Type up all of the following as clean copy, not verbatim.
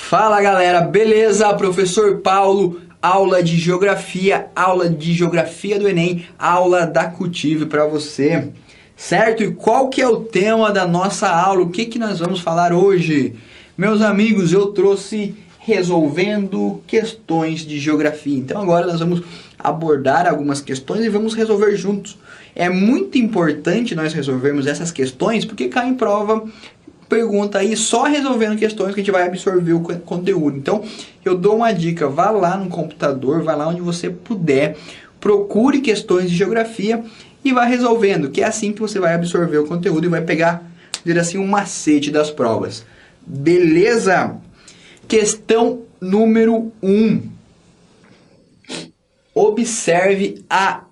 Fala galera, beleza? Professor Paulo, aula de Geografia do Enem, aula da Cultive para você, certo? E qual que é o tema da nossa aula? O que nós vamos falar hoje? Meus amigos, eu trouxe resolvendo questões de geografia. Então agora nós vamos abordar algumas questões e vamos resolver juntos. É muito importante nós resolvermos essas questões porque cai em prova pergunta aí só resolvendo questões que a gente vai absorver o conteúdo. Então, eu dou uma dica, vá lá no computador, vá lá onde você puder, procure questões de geografia e vá resolvendo, que é assim que você vai absorver o conteúdo e vai pegar, dizer assim, um macete das provas. Beleza? Questão número 1. Observe a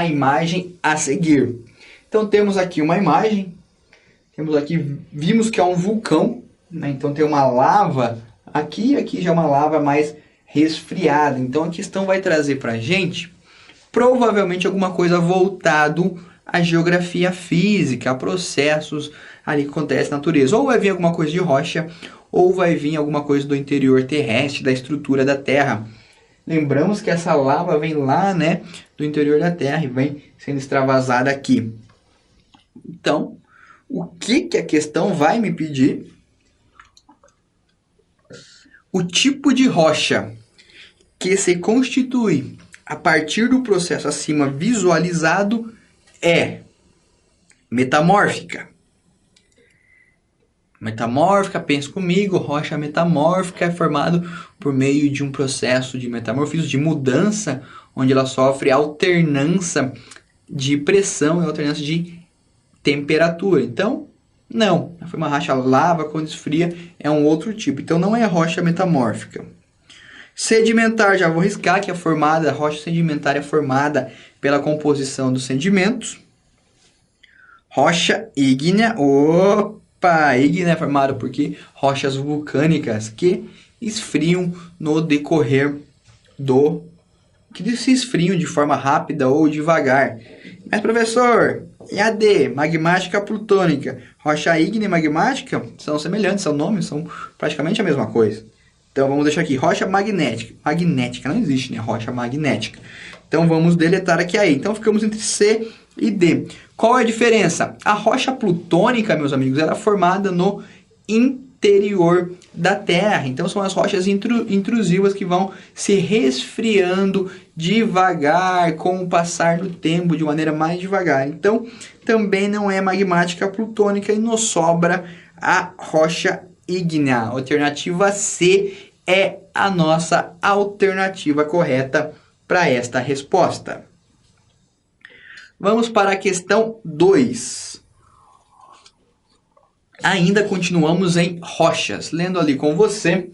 imagem a seguir. Então, temos aqui uma imagem. Vimos que é um vulcão, né? Então tem uma lava aqui já é uma lava mais resfriada. Então a questão vai trazer para a gente, provavelmente, alguma coisa voltado à geografia física, a processos ali que acontecem na natureza. Ou vai vir alguma coisa de rocha, ou vai vir alguma coisa do interior terrestre, da estrutura da Terra. Lembramos que essa lava vem lá, né, do interior da Terra e vem sendo extravasada aqui. Então, o que a questão vai me pedir? O tipo de rocha que se constitui a partir do processo acima visualizado é metamórfica. Metamórfica, pensa comigo, rocha metamórfica é formado por meio de um processo de metamorfismo, de mudança, onde ela sofre alternância de pressão e alternância de temperatura. Então, não. Foi uma rocha lava quando esfria, é um outro tipo. Então, não é rocha metamórfica. Sedimentar, já vou riscar que a rocha sedimentar é formada pela composição dos sedimentos. Rocha ígnea. Ígnea é formada por quê? Rochas vulcânicas que esfriam no decorrer que se esfriam de forma rápida ou devagar. Mas, professor, EAD, magmática plutônica, rocha ígnea e magmática são semelhantes, são nomes, são praticamente a mesma coisa. Então vamos deixar aqui, rocha magnética. Magnética não existe, né? Rocha magnética. Então vamos deletar aqui a E. Então ficamos entre C e D. Qual é a diferença? A rocha plutônica, meus amigos, ela é formada no interior da Terra. Então são as rochas intrusivas que vão se resfriando devagar com o passar do tempo, de maneira mais devagar. Então também não é magmática plutônica e nos sobra a rocha ígnea. A alternativa C é a nossa alternativa correta para esta resposta. Vamos para a questão 2. Ainda continuamos em rochas. Lendo ali com você.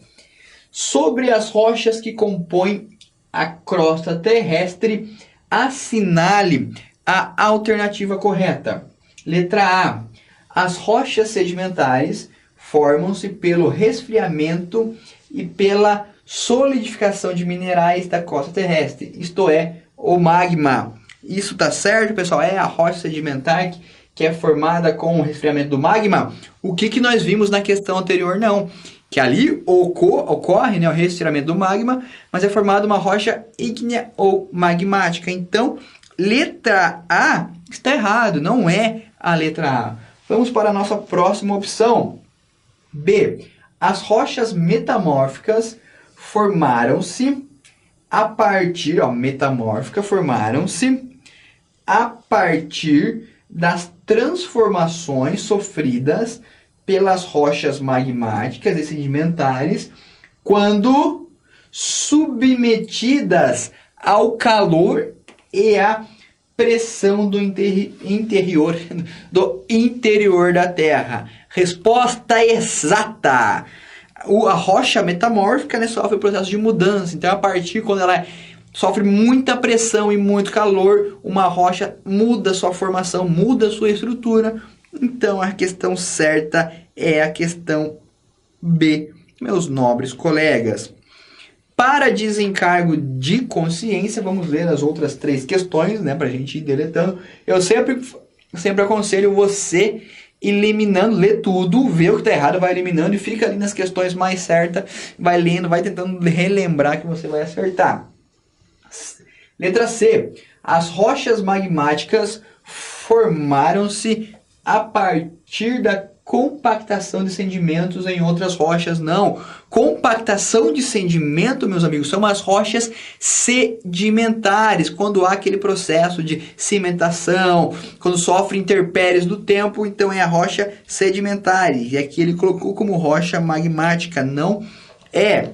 Sobre as rochas que compõem a crosta terrestre, assinale a alternativa correta. Letra A. As rochas sedimentares formam-se pelo resfriamento e pela solidificação de minerais da crosta terrestre, isto é, o magma. Isso está certo, pessoal? É a rocha sedimentar que é formada com o resfriamento do magma. O que nós vimos na questão anterior? Não. Que ali ocorre, né, o resfriamento do magma, mas é formada uma rocha ígnea ou magmática. Então, letra A está errado, não é a letra A. Vamos para a nossa próxima opção. B. As rochas metamórficas formaram-se a partir das transformações sofridas pelas rochas magmáticas e sedimentares quando submetidas ao calor e à pressão do interior da Terra. Resposta exata. A rocha metamórfica, né, sofre o processo de mudança. Então, a partir quando ela sofre muita pressão e muito calor, uma rocha muda sua formação, muda sua estrutura. Então, a questão certa é a questão B, meus nobres colegas. Para desencargo de consciência, vamos ler as outras 3 questões, né, para a gente ir deletando. Eu sempre aconselho você eliminando, lê tudo, vê o que está errado, vai eliminando e fica ali nas questões mais certas, vai lendo, vai tentando relembrar que você vai acertar. Letra C. As rochas magmáticas formaram-se a partir da compactação de sedimentos em outras rochas. Não. Compactação de sedimento, meus amigos, são as rochas sedimentares. Quando há aquele processo de cimentação, quando sofre intempéries do tempo, então é a rocha sedimentar. E aqui ele colocou como rocha magmática. Não é.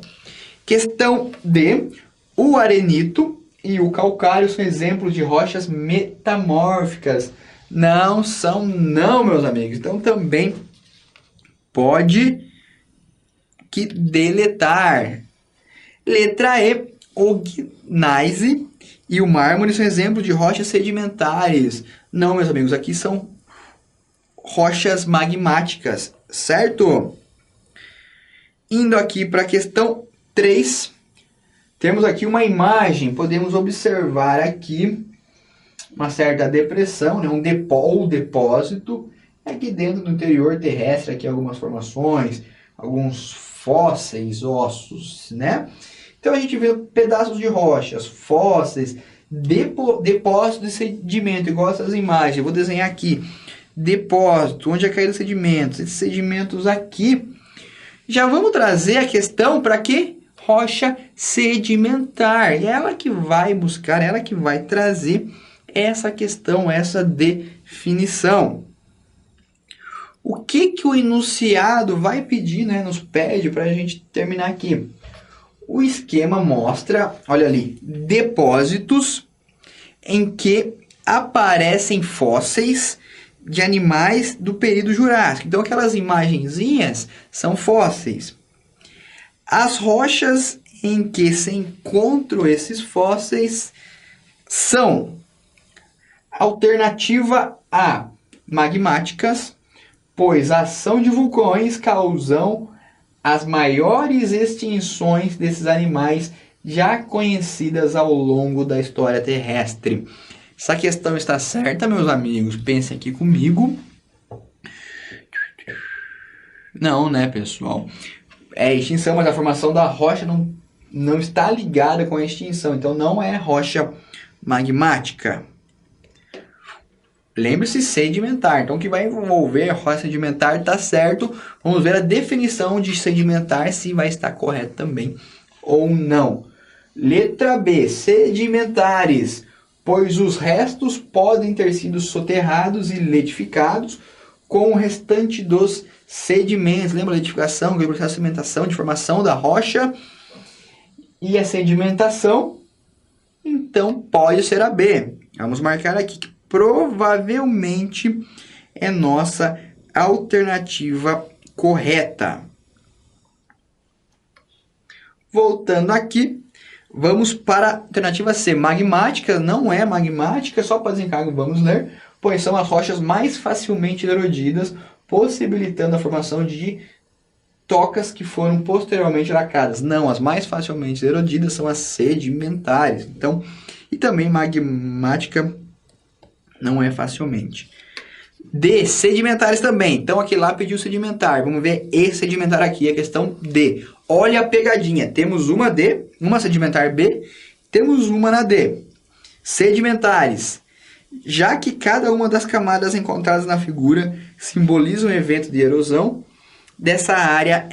Questão D. O arenito e o calcário são exemplos de rochas metamórficas. Não são não, meus amigos. Então também pode que deletar. Letra E. O gneiss e o mármore são exemplos de rochas sedimentares. Não, meus amigos. Aqui são rochas magmáticas, certo? Indo aqui para a questão 3. Temos aqui uma imagem, podemos observar aqui uma certa depressão, né? Um depósito, aqui dentro do interior terrestre, aqui algumas formações, alguns fósseis, ossos, né? Então a gente vê pedaços de rochas, fósseis, depósito de sedimento, igual essas imagens. Eu vou desenhar aqui, depósito, onde é caído os sedimentos, esses sedimentos aqui. Já vamos trazer a questão para quê? Rocha sedimentar. É ela que vai buscar, ela que vai trazer essa questão, essa definição. O que o enunciado vai pedir, né? Nos pede para a gente terminar aqui. O esquema mostra, olha ali, depósitos em que aparecem fósseis de animais do período Jurássico. Então aquelas imagenzinhas são fósseis. As rochas em que se encontram esses fósseis são alternativa A, magmáticas, pois a ação de vulcões causam as maiores extinções desses animais já conhecidas ao longo da história terrestre. Essa questão está certa, meus amigos? Pensem aqui comigo. Não, né, pessoal? É extinção, mas a formação da rocha não está ligada com a extinção. Então, não é rocha magmática. Lembre-se, sedimentar. Então, o que vai envolver rocha sedimentar está certo. Vamos ver a definição de sedimentar, se vai estar correto também ou não. Letra B, sedimentares, pois os restos podem ter sido soterrados e letificados com o restante dos sedimentos. Lembra a letificação, que é o processo de sedimentação, de formação da rocha e a sedimentação? Então, pode ser a B. Vamos marcar aqui que provavelmente é nossa alternativa correta. Voltando aqui, vamos para a alternativa C. Magmática não é magmática, só para desencargo vamos ler, pois são as rochas mais facilmente erodidas, possibilitando a formação de tocas que foram posteriormente lacadas. Não, as mais facilmente erodidas são as sedimentares. Então, e também magmática não é facilmente. D, sedimentares também. Então, aqui lá pediu sedimentar. Vamos ver E sedimentar aqui, a questão D. Olha a pegadinha. Temos uma D, uma sedimentar B, temos uma na D. Sedimentares. Já que cada uma das camadas encontradas na figura simboliza um evento de erosão dessa área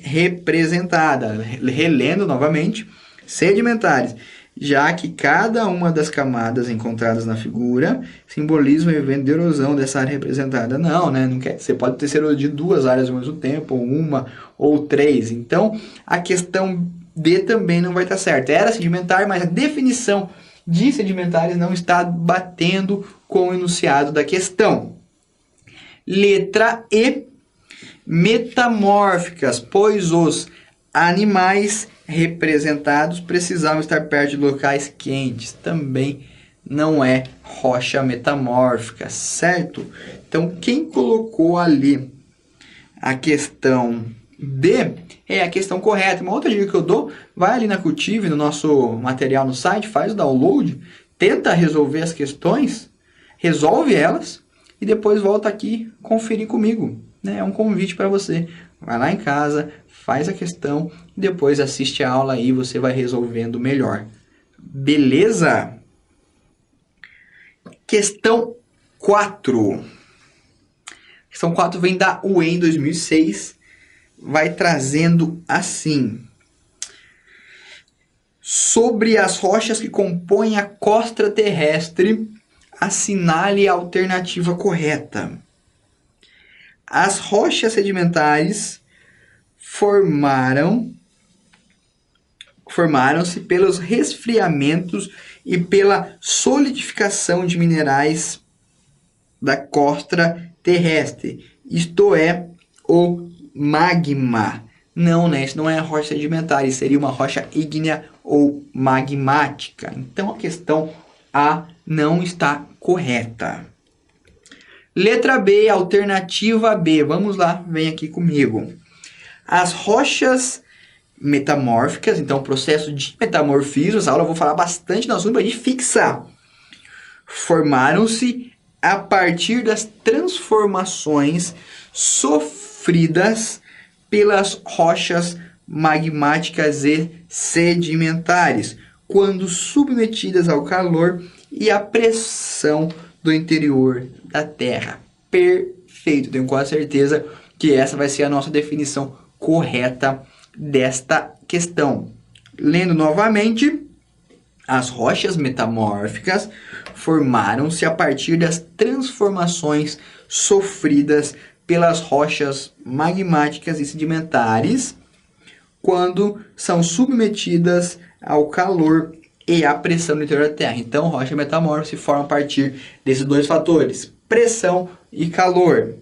representada. Relendo novamente. Sedimentares. Já que cada uma das camadas encontradas na figura simboliza um evento de erosão dessa área representada. Não, né? Não quer. Você pode ter sido erodido duas áreas ao mesmo tempo, ou uma, ou três. Então, a questão D também não vai estar certa. Era sedimentar, mas a definição de sedimentares não está batendo com o enunciado da questão. Letra E, metamórficas, pois os animais representados precisavam estar perto de locais quentes. Também não é rocha metamórfica, certo? Então, quem colocou ali a questão D é a questão correta. Uma outra dica que eu dou, vai ali na Cultive, no nosso material no site, faz o download, tenta resolver as questões, resolve elas, e depois volta aqui conferir comigo, né? É um convite para você. Vai lá em casa, faz a questão e depois assiste a aula aí, você vai resolvendo melhor. Beleza? Questão 4. Questão 4 vem da UEM 2006, vai trazendo assim: sobre as rochas que compõem a crosta terrestre, assinale a alternativa correta. As rochas sedimentares formaram-se pelos resfriamentos e pela solidificação de minerais da crosta terrestre, isto é, o magma. Não, né? Isso não é rocha sedimentar, isso seria uma rocha ígnea ou magmática. Então a questão A não está correta. Letra B, alternativa B. Vamos lá, vem aqui comigo. As rochas metamórficas, então processo de metamorfismo, essa aula eu vou falar bastante no assunto para a gente fixar. Formaram-se a partir das transformações sofridas pelas rochas magmáticas e sedimentares, quando submetidas ao calor e à pressão do interior da Terra. Perfeito, tenho quase certeza que essa vai ser a nossa definição correta desta questão. Lendo novamente, as rochas metamórficas formaram-se a partir das transformações sofridas pelas rochas magmáticas e sedimentares quando são submetidas ao calor e à pressão do interior da Terra. Então, rocha metamórfica se forma a partir desses dois fatores, pressão e calor.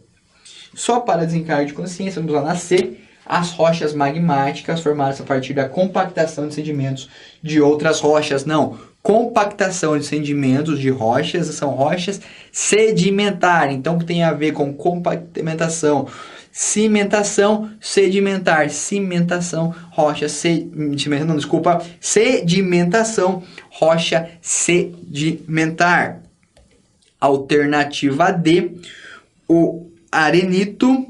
Só para desencargo de consciência, vamos lá na C. As rochas magmáticas formaram-se a partir da compactação de sedimentos de outras rochas. Não, compactação de sedimentos de rochas são rochas sedimentares. Então, o que tem a ver com compactação? Cimentação sedimentar. Cimentação, rocha sedimentação, rocha sedimentar. Alternativa D, o arenito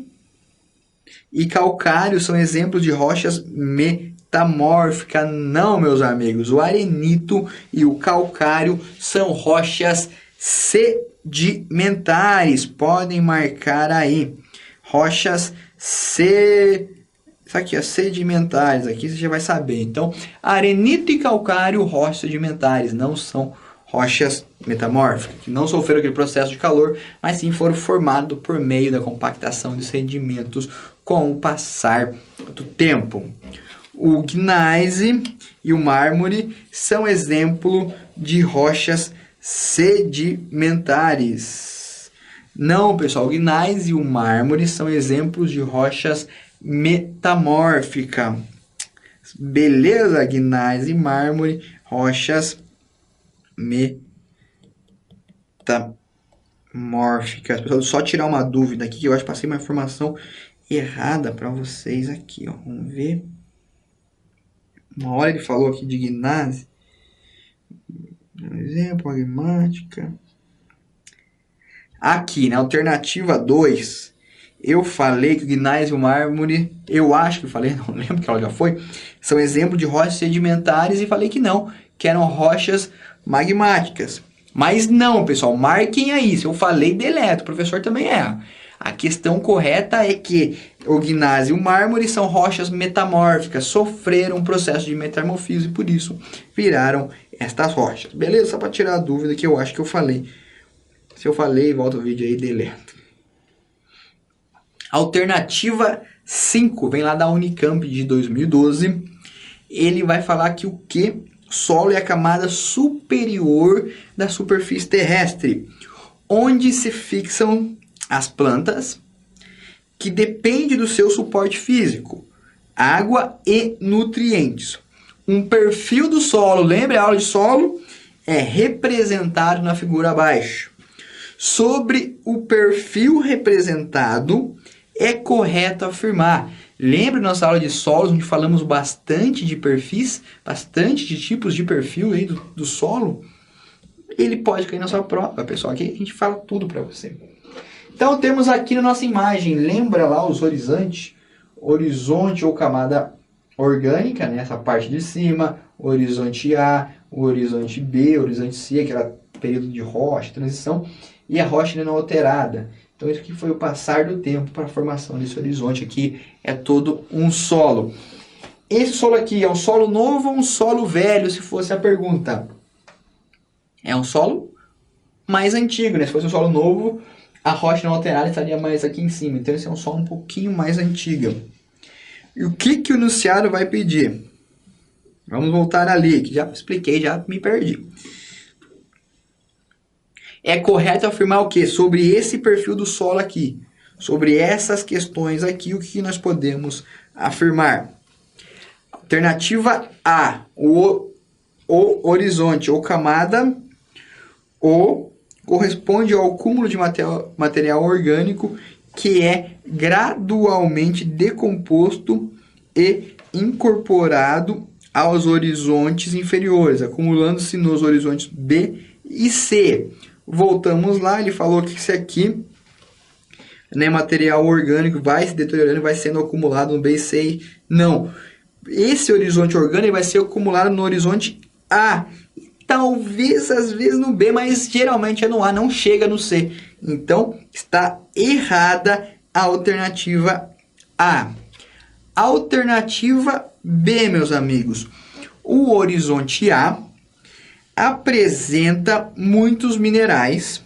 e calcário são exemplos de rochas metamórficas. Não, meus amigos, o arenito e o calcário são rochas sedimentares. Podem marcar aí. Rochas isso aqui, sedimentares. Aqui você já vai saber. Então, arenito e calcário, rochas sedimentares. Não são rochas metamórficas, que não sofreram aquele processo de calor, mas sim foram formados por meio da compactação de sedimentos com o passar do tempo. O gneiss e o mármore são exemplo de rochas sedimentares. Não, pessoal, o gneiss e o mármore são exemplos de rochas metamórficas. Beleza? Gneiss e mármore, rochas metamórficas. Pessoal, só tirar uma dúvida aqui, que eu acho que passei uma informação errada para vocês aqui, ó. Vamos ver. Uma hora ele falou aqui de gneiss. Um exemplo, magmática. Aqui, na alternativa 2, eu falei que o gneiss e o mármore, eu acho que eu falei, não lembro que ela já foi, são exemplo de rochas sedimentares e falei que não, que eram rochas magmáticas. Mas não, pessoal, marquem aí, se eu falei, deleto, o professor também erra. A questão correta é que o gneiss e o mármore são rochas metamórficas, sofreram um processo de metamorfismo e por isso viraram estas rochas. Beleza? Só para tirar a dúvida que eu acho que eu falei. Se eu falei, volta o vídeo aí e deleto. Alternativa 5, vem lá da Unicamp de 2012. Ele vai falar que o que? Solo é a camada superior da superfície terrestre, onde se fixam as plantas, que depende do seu suporte físico, água e nutrientes. Um perfil do solo, lembra a aula de solo? É representado na figura abaixo. Sobre o perfil representado, é correto afirmar. Lembra da nossa aula de solos, onde falamos bastante de perfis, bastante de tipos de perfil aí do solo? ele pode cair na sua prova, pessoal. Aqui a gente fala tudo para você. Então temos aqui na nossa imagem, lembra lá os horizontes? Horizonte ou camada orgânica, né? Essa parte de cima, horizonte A, horizonte B, horizonte C, aquele período de rocha, transição, e a rocha não alterada. Então isso aqui foi o passar do tempo para a formação desse horizonte aqui, é todo um solo. Esse solo aqui é um solo novo ou um solo velho, se fosse a pergunta? É um solo mais antigo, né? Se fosse um solo novo, a rocha não alterada estaria mais aqui em cima. Então esse é um solo um pouquinho mais antigo. E o que o enunciado vai pedir? Vamos voltar ali, que já expliquei, já me perdi. É correto afirmar o quê? Sobre esse perfil do solo aqui. Sobre essas questões aqui, o que nós podemos afirmar? Alternativa A, o horizonte ou camada, ou corresponde ao cúmulo de material orgânico que é gradualmente decomposto e incorporado aos horizontes inferiores, acumulando-se nos horizontes B e C. Voltamos lá, ele falou que esse aqui, né, material orgânico vai se deteriorando, vai sendo acumulado no B e C. Não, esse horizonte orgânico vai ser acumulado no horizonte A. Talvez, às vezes, no B, mas geralmente é no A, não chega no C. Então, está errada a alternativa A. Alternativa B, meus amigos. O horizonte A apresenta muitos minerais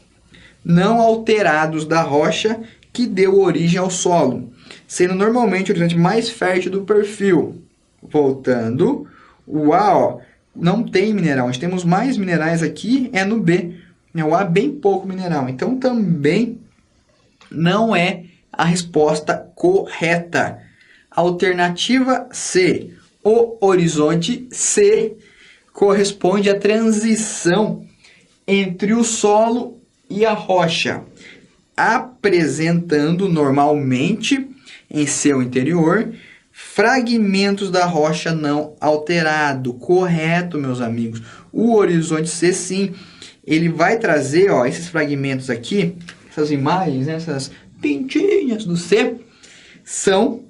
não alterados da rocha que deu origem ao solo, sendo normalmente o horizonte mais fértil do perfil. Voltando, o A, ó, não tem mineral. Nós temos mais minerais aqui, é no B. O A bem pouco mineral. Então, também não é a resposta correta. Alternativa C. O horizonte C corresponde à transição entre o solo e a rocha, apresentando normalmente em seu interior fragmentos da rocha não alterado. Correto, meus amigos. O horizonte C, sim, ele vai trazer, ó, esses fragmentos aqui, essas imagens, né, essas pintinhas do C, são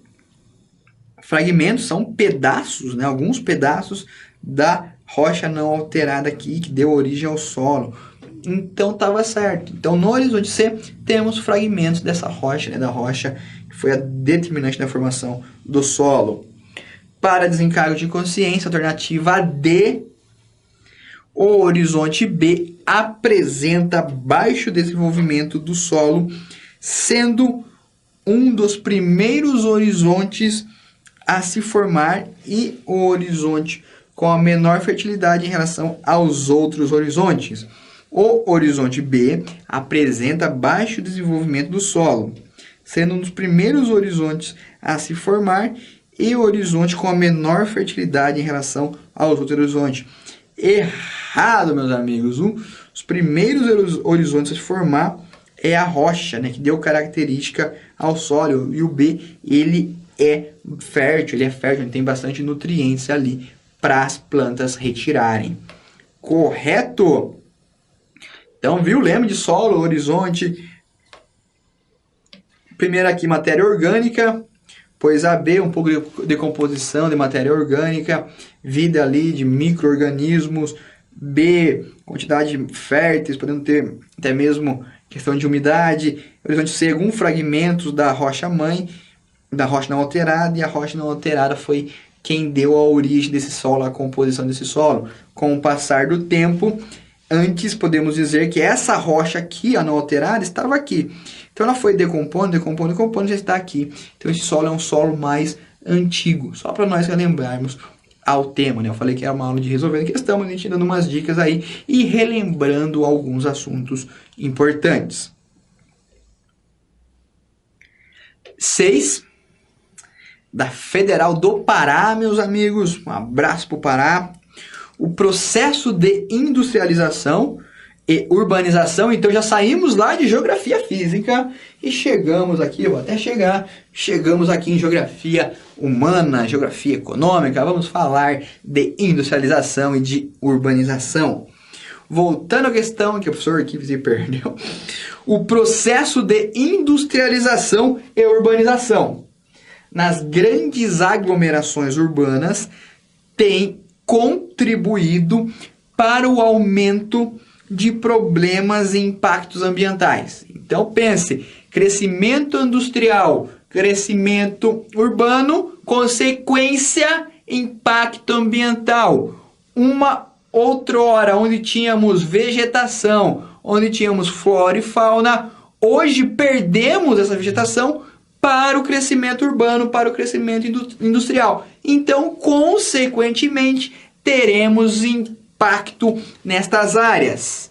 fragmentos, são pedaços, né, alguns pedaços da rocha não alterada aqui, que deu origem ao solo. Então, estava certo. Então, no horizonte C, temos fragmentos dessa rocha, né, da rocha que foi a determinante da formação do solo. Para desencargo de consciência, alternativa D, o horizonte B apresenta baixo desenvolvimento do solo, sendo um dos primeiros horizontes a se formar e o horizonte com a menor fertilidade em relação aos outros horizontes. O horizonte B apresenta baixo desenvolvimento do solo, sendo um dos primeiros horizontes a se formar e o horizonte com a menor fertilidade em relação aos outros horizontes. Errado, meus amigos. Os primeiros horizontes a se formar é a rocha, né, que deu característica ao solo. E o B, ele é fértil, ele tem bastante nutrientes ali para as plantas retirarem. Correto? Então, viu? Lembra de solo, horizonte. Primeiro aqui, matéria orgânica. Pois a B, um pouco de decomposição de matéria orgânica. Vida ali de micro-organismos. B, quantidade férteis, podendo ter até mesmo questão de umidade. Horizonte C, alguns fragmentos da rocha-mãe, da rocha não alterada. E a rocha não alterada foi quem deu a origem desse solo, a composição desse solo. Com o passar do tempo, antes podemos dizer que essa rocha aqui, a não alterada, estava aqui. Então ela foi decompondo, já está aqui. Então esse solo é um solo mais antigo. Só para nós relembrarmos ao tema, né? Eu falei que era uma aula de resolver a questão, mas a gente dando umas dicas aí e relembrando alguns assuntos importantes. 6. Da Federal do Pará, meus amigos. Um abraço para o Pará. O processo de industrialização e urbanização. Então já saímos lá de geografia física e chegamos aqui, eu vou até chegamos aqui em geografia humana, geografia econômica. Vamos falar de industrialização e de urbanização. voltando à questão que o professor aqui se perdeu, o processo de industrialização e urbanização nas grandes aglomerações urbanas tem contribuído para o aumento de problemas e impactos ambientais. Então pense, crescimento industrial, crescimento urbano, consequência, impacto ambiental. Uma outrora onde tínhamos vegetação, onde tínhamos flora e fauna, hoje perdemos essa vegetação para o crescimento urbano, para o crescimento industrial. Então, consequentemente, teremos impacto nestas áreas.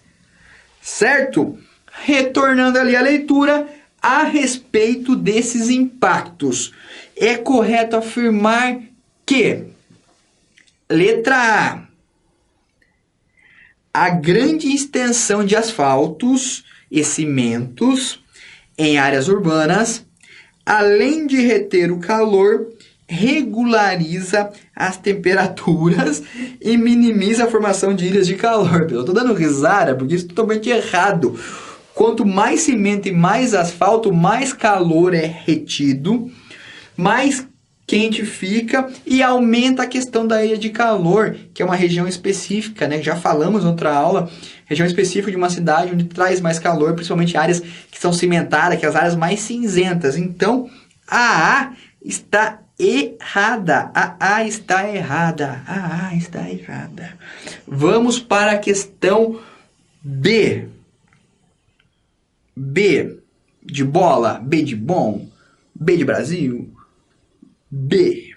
Certo? Retornando ali à leitura, a respeito desses impactos, é correto afirmar que, letra A grande extensão de asfaltos e cimentos em áreas urbanas, além de reter o calor, regulariza as temperaturas e minimiza a formação de ilhas de calor. Eu estou dando risada porque isso é totalmente errado. Quanto mais cimento e mais asfalto, mais calor é retido, mais quente fica e aumenta a questão da ilha de calor, que é uma região específica, né? Já falamos em outra aula, região específica de uma cidade onde traz mais calor, principalmente áreas que são cimentadas, que são as áreas mais cinzentas. Então, a A está errada. A A está errada. A A está errada. Vamos para a questão B. B de bola, B de bom, B de Brasil. B.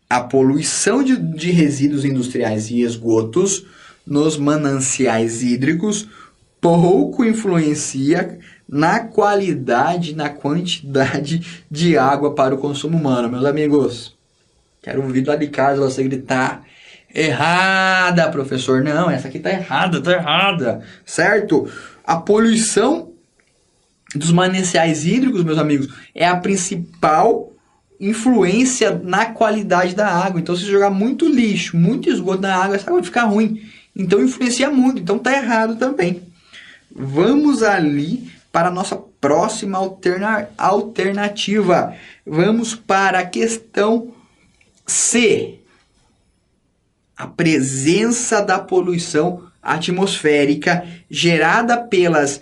A poluição de resíduos industriais e esgotos nos mananciais hídricos pouco influencia na qualidade e na quantidade de água para o consumo humano. Meus amigos, quero ouvir lá de casa você gritar: errada, professor. Não, essa aqui tá errada. Certo? A poluição dos mananciais hídricos, meus amigos, é a principal influência na qualidade da água. Então, se jogar muito lixo, muito esgoto na água, essa água vai ficar ruim. Então, influencia muito. Então, tá errado também. Vamos ali para a nossa próxima alternativa. Vamos para a questão C. A presença da poluição atmosférica gerada pelas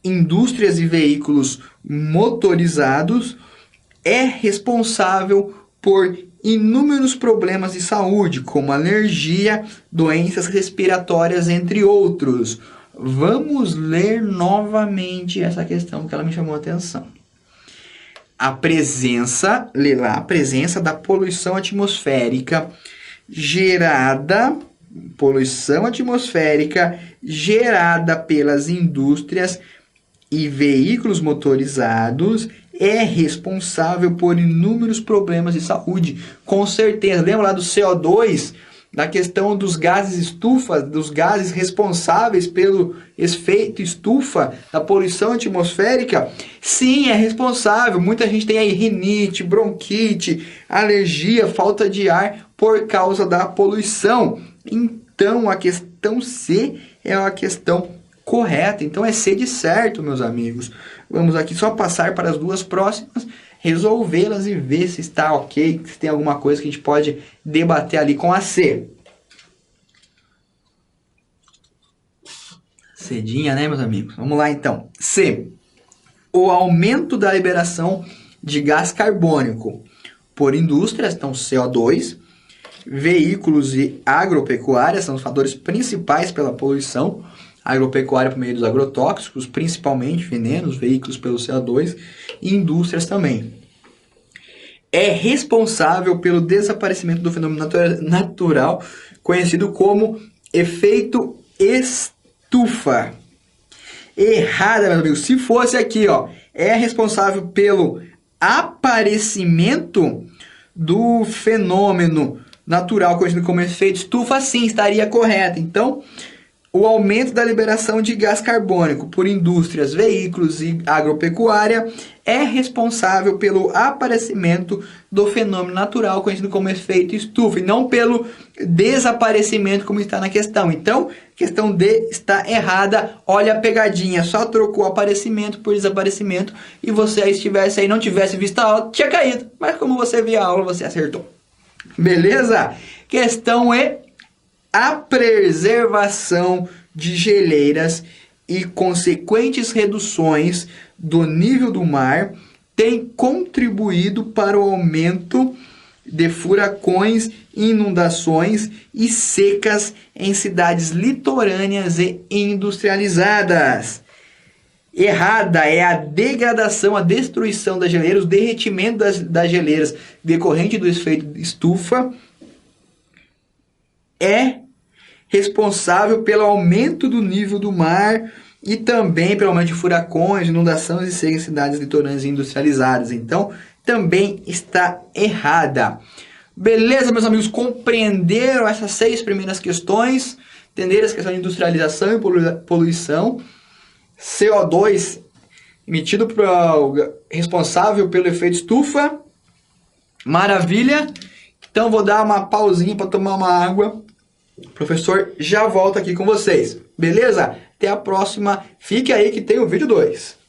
indústrias e veículos motorizados é responsável por inúmeros problemas de saúde, como alergia, doenças respiratórias, entre outros. Vamos ler novamente essa questão que ela me chamou a atenção. A presença da poluição atmosférica gerada pelas indústrias e veículos motorizados é responsável por inúmeros problemas de saúde, com certeza. Lembra lá do CO2, da questão dos gases estufa, dos gases responsáveis pelo efeito estufa, da poluição atmosférica? Sim, é responsável. Muita gente tem aí rinite, bronquite, alergia, falta de ar por causa da poluição. Então, a questão C é a questão correta. Então, é C de certo, meus amigos. Vamos aqui só passar para as duas próximas, resolvê-las e ver se está ok, se tem alguma coisa que a gente pode debater ali com a C. Cedinha, né, meus amigos? Vamos lá, então. C. O aumento da liberação de gás carbônico por indústrias, então CO2, veículos e agropecuária são os fatores principais pela poluição. Agropecuária por meio dos agrotóxicos, principalmente venenos, veículos pelo CO2 e indústrias também. É responsável pelo desaparecimento do fenômeno natural conhecido como efeito estufa. Errada, meus amigos. Se fosse aqui, ó, é responsável pelo aparecimento do fenômeno natural conhecido como efeito estufa, sim, estaria correto. Então, o aumento da liberação de gás carbônico por indústrias, veículos e agropecuária é responsável pelo aparecimento do fenômeno natural conhecido como efeito estufa, e não pelo desaparecimento como está na questão. Então, Questão D está errada. Olha a pegadinha, só trocou aparecimento por desaparecimento e você aí estivesse aí, não tivesse visto a aula, tinha caído. Mas como você viu a aula, você acertou. Beleza? Questão E. A preservação de geleiras e consequentes reduções do nível do mar tem contribuído para o aumento de furacões, inundações e secas em cidades litorâneas e industrializadas. Errada é a degradação, a destruição das geleiras, o derretimento das geleiras decorrente do efeito estufa é responsável pelo aumento do nível do mar e também pelo aumento de furacões, inundações e secas em cidades litorâneas e industrializadas. Então, também está errada. Beleza, meus amigos? Compreenderam essas 6 primeiras questões? Entenderam as questões de industrialização e poluição? CO2 emitido responsável pelo efeito estufa? Maravilha! Então, vou dar uma pausinha para tomar uma água. O professor já volta aqui com vocês. Beleza? Até a próxima. Fique aí que tem o vídeo 2.